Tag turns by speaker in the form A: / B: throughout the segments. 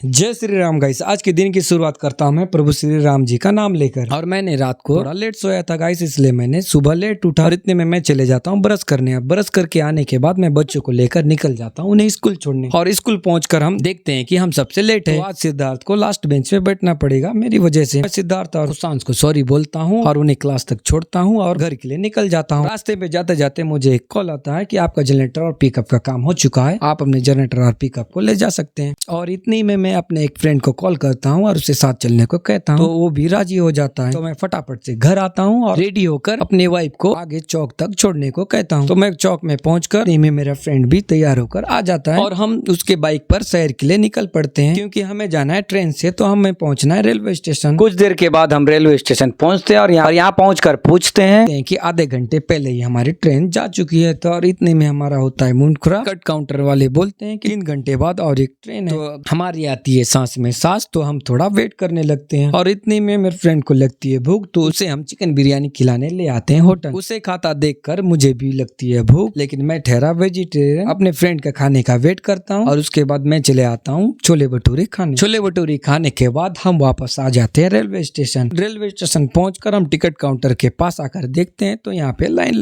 A: जय श्री राम गाइस। आज के दिन की शुरुआत करता हूं मैं प्रभु श्री राम जी का नाम लेकर। और मैंने रात को थोड़ा लेट सोया था गाइस, इसलिए मैंने सुबह लेट उठा और इतने में मैं चले जाता हूं ब्रश करने। ब्रश करके आने के बाद मैं बच्चों को लेकर निकल जाता हूं उन्हें स्कूल छोड़ने। और स्कूल पहुंचकर हम देखते हैं कि हम सबसे लेट है। तो आज सिद्धार्थ को लास्ट बेंच पे बैठना पड़ेगा मेरी वजह से। मैं सिद्धार्थ और सुशांत को सॉरी बोलता हूँ और उन्हें क्लास तक छोड़ता हूँ और घर के लिए निकल जाता हूँ। रास्ते पे जाते जाते मुझे एक कॉल आता है कि आपका जनरेटर और पिकअप का काम हो चुका है, आप अपने जनरेटर और पिकअप को ले जा सकते हैं। और इतनी में मैं अपने एक फ्रेंड को कॉल करता हूँ और उसे साथ चलने को कहता हूँ, तो वो भी राजी हो जाता है। तो मैं फटाफट से घर आता हूँ और रेडी होकर अपने वाइफ को आगे चौक तक छोड़ने को कहता हूँ। तो मैं चौक में पहुंचकर में मेरा फ्रेंड भी तैयार होकर आ जाता है और हम उसके बाइक पर शहर के लिए निकल पड़ते हैं, क्योंकि हमें जाना है ट्रेन से। तो हमें पहुंचना है रेलवे स्टेशन। कुछ देर के बाद हम रेलवे स्टेशन पहुंचते हैं और यहाँ पहुंचकर पूछते हैं कि आधे घंटे पहले ही हमारी ट्रेन जा चुकी है। तो और इतने में हमारा होता है मुंड खुरा। कट काउंटर वाले बोलते हैं कि 3 घंटे बाद और एक ट्रेन है। तो हमारी आती है सांस में सांस, तो हम थोड़ा वेट करने लगते हैं। और इतने में मेरे फ्रेंड को लगती है भूख, तो उसे हम चिकन बिरयानी खिलाने ले आते हैं होटल। उसे खाता देखकर मुझे भी लगती है भूख, लेकिन मैं ठहरा वेजिटेरियन अपने फ्रेंड के खाने का वेट करता हूँ। और उसके बाद मैं चले आता हूँ छोले भटूरे खाने। छोले भटूरे खाने के बाद हम वापस आ जाते हैं रेलवे स्टेशन। रेलवे स्टेशन पहुंचकर हम टिकट काउंटर के पास आकर देखते हैं तो यहाँ पे लाइन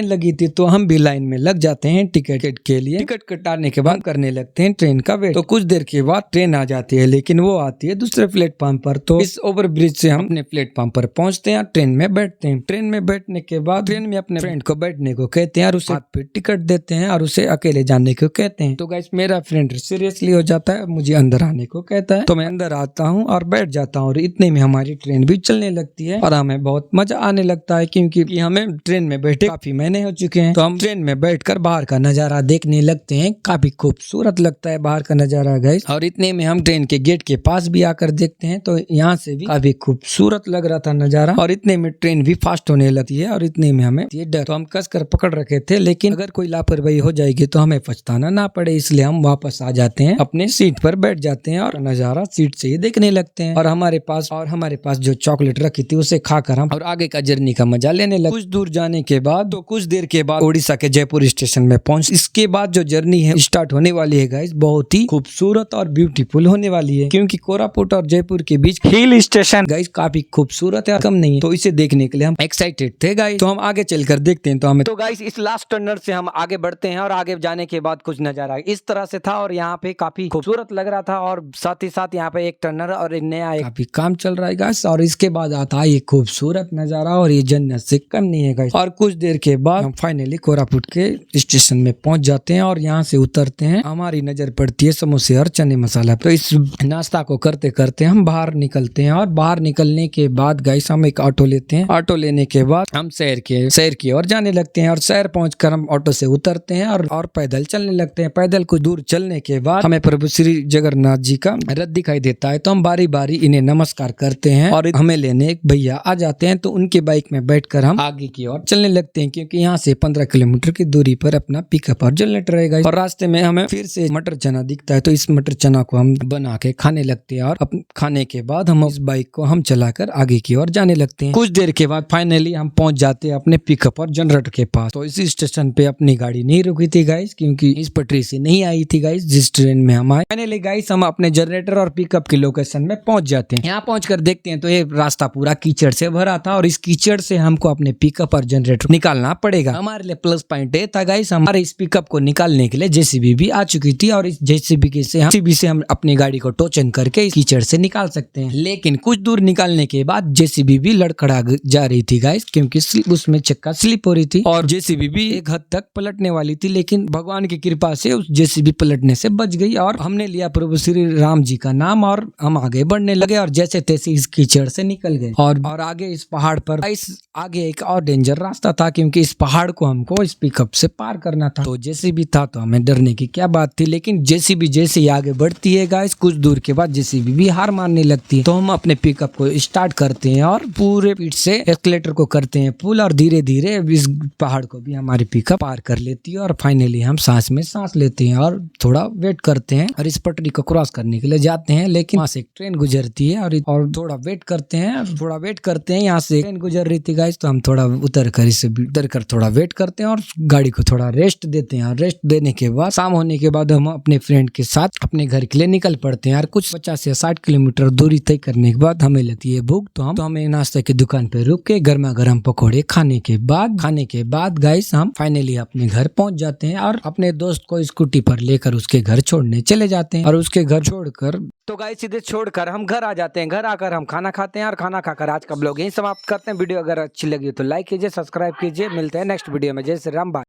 A: लगी थी। तो हम भी लाइन में लग जाते हैं टिकट के लिए। टिकट कटाने के बाद करने लगते हैं ट्रेन का वेट। तो कुछ देर के बाद ट्रेन आ जाती है, लेकिन वो आती है दूसरे प्लेटफॉर्म पर। तो इस ओवर ब्रिज से हम अपने प्लेटफॉर्म पर पहुंचते हैं, ट्रेन में बैठते हैं। ट्रेन में बैठने के बाद ट्रेन में अपने फ्रेंड को बैठने को कहते हैं और उसे हाथ पे टिकट देते हैं और उसे अकेले जाने को कहते हैं। तो गाइस मेरा फ्रेंड सीरियसली हो जाता है, मुझे अंदर आने को कहता है। तो मैं अंदर आता हूँ और बैठ जाता हूँ और इतने में हमारी ट्रेन भी चलने लगती है और हमें बहुत मजा आने लगता है, क्योंकि हमें ट्रेन में बैठे काफी महीने हो चुके हैं। तो हम ट्रेन में बैठकर बाहर का नजारा देखने लगते हैं। काफी खूबसूरत लगता है बाहर का नजारा गाइस। और इतने में हम ट्रेन के गेट के पास भी आकर देखते हैं, तो यहाँ से भी काफी खूबसूरत लग रहा था नजारा। और इतने में ट्रेन भी फास्ट होने लगती है और इतने में हमें ये डर। तो हम कसकर पकड़ रखे थे, लेकिन अगर कोई लापरवाही हो जाएगी तो हमें पछताना ना पड़े, इसलिए हम वापस आ जाते हैं, अपने सीट पर बैठ जाते हैं और नजारा सीट से ही देखने लगते हैं। और हमारे पास जो चॉकलेट रखी थी उसे खाकर हम और आगे का जर्नी का मजा लेने लगे। कुछ दूर जाने के बाद तो कुछ देर के बाद उड़ीसा के जयपुर स्टेशन में पहुंच। इसके बाद जो जर्नी है स्टार्ट होने वाली है गाइस, बहुत ही खूबसूरत और ब्यूटीफुल होने वाली है, क्योंकि कोरापुट और जयपुर के बीच हिल स्टेशन गाइस काफी खूबसूरत है, कम नहीं है। तो इसे देखने के लिए हम एक्साइटेड थे गाइस। तो हम आगे चलकर देखते हैं। तो गाइस इस लास्ट टर्नर से हम आगे बढ़ते हैं और आगे जाने के बाद कुछ नजारा इस तरह से था और यहाँ पे काफी खूबसूरत लग रहा था। और साथ ही साथ यहाँ पे एक टर्नर और एक नया काफी काम चल रहा है गाइस। और इसके बाद आता है ये खूबसूरत नजारा और ये जन्नत से कम नहीं है गाइस। और कुछ देर के बाद हम फाइनली कोरापुट के स्टेशन में पहुंच जाते हैं और यहाँ से उतरते हैं। हमारी नजर पड़ती है समोसे और चने मसाला। तो इस नाश्ता को करते करते हम बाहर निकलते हैं और बाहर निकलने के बाद गाइस हम एक ऑटो लेते हैं। ऑटो लेने के बाद हम शहर की ओर जाने लगते हैं और शहर पहुंचकर हम ऑटो से उतरते हैं और पैदल चलने लगते हैं। पैदल कुछ दूर चलने के बाद हमें प्रभु श्री जगन्नाथ जी का रथ दिखाई देता है। तो हम बारी बारी इन्हें नमस्कार करते हैं और हमें लेने एक भैया आ जाते हैं। तो उनके बाइक में बैठकर हम आगे की ओर चलने लगते हैं, क्योंकि यहाँ से 15 किलोमीटर की दूरी पर अपना पिकअप और जनरेटर रहेगा। और रास्ते में हमें फिर से मटर चना दिखता है, तो इस मटर चना को हम बना के खाने लगते हैं। और खाने के बाद हम इस बाइक को हम चलाकर आगे की ओर जाने लगते हैं। कुछ देर के बाद फाइनली हम पहुंच जाते हैं अपने पिकअप और जनरेटर के पास। तो इसी स्टेशन पे अपनी गाड़ी नहीं रुकी थी गाइस, क्योंकि इस पटरी से नहीं आई थी गाइस जिस ट्रेन में हम आए। फाइनली गाइस हम अपने जनरेटर और पिकअप की लोकेशन में पहुंच जाते हैं। यहाँ पहुंचकर देखते हैं तो ये रास्ता पूरा कीचड़ से भरा था और इस कीचड़ से हमको अपने पिकअप और जनरेटर निकालना पड़ेगा। हमारे लिए प्लस पॉइंट ये था गाइस, हमारे इस पिकअप को निकालने के लिए जेसीबी भी आ चुकी थी और इस जेसीबी से हम अपनी गाड़ी को टोचन करके इस कीचड़ से निकाल सकते हैं। लेकिन कुछ दूर निकालने के बाद जेसीबी भी लड़खड़ा जा रही थी गाइस, क्योंकि उसमें चक्का स्लिप हो रही थी और जेसीबी भी एक हद तक पलटने वाली थी। लेकिन भगवान की कृपा से उस जेसीबी पलटने से बच गई और हमने लिया प्रभु श्री राम जी का नाम और हम आगे बढ़ने लगे और जैसे तैसे इस कीचड़ से निकल गए। और आगे इस पहाड़ पर आगे एक और डेंजर रास्ता था, क्योंकि इस पहाड़ को हमको इस पिकअप से पार करना था। तो जेसीबी था तो हमें डरने की क्या बात थी। लेकिन जेसीबी जैसे ही आगे बढ़ती है गाइस, कुछ दूर के बाद जेसीबी भी हार मानने लगती है। तो हम अपने पिकअप को स्टार्ट करते हैं और पूरे स्पीड से एक्सीलरेटर को करते हैं पुल और धीरे धीरे इस पहाड़ को भी हमारी पिकअप पार कर लेती है। और फाइनली हम सांस में सांस लेते हैं और थोड़ा वेट करते हैं और इस पटरी को क्रॉस करने के लिए जाते हैं। लेकिन वहां से एक ट्रेन गुजरती है और थोड़ा वेट करते हैं यहाँ से ट्रेन गुजर रही थी गाइस। तो हम थोड़ा उतर कर थोड़ा वेट करते हैं और गाड़ी को थोड़ा रेस्ट देते हैं। और रेस्ट देने के बाद शाम होने के बाद हम अपने फ्रेंड के साथ अपने घर घर के लिए निकल पड़ते हैं यार। कुछ 50 या 60 किलोमीटर दूरी तय करने के बाद हमें लगती है भूख, तो हम एक नाश्ते की दुकान पे रुक के गर्मा गर्म पकौड़े खाने के बाद गाइस हम फाइनली अपने घर पहुंच जाते हैं और अपने दोस्त को स्कूटी पर लेकर उसके घर छोड़ने चले जाते हैं। और उसके घर छोड़कर तो गाइस सीधे छोड़कर हम घर आ जाते हैं। घर आकर हम खाना खाते हैं और खाना खाकर आज का ब्लॉग यहीं समाप्त करते हैं। वीडियो अगर अच्छी लगी तो लाइक कीजिए, सब्सक्राइब कीजिए। मिलते हैं नेक्स्ट वीडियो में। जय श्री राम। बाय।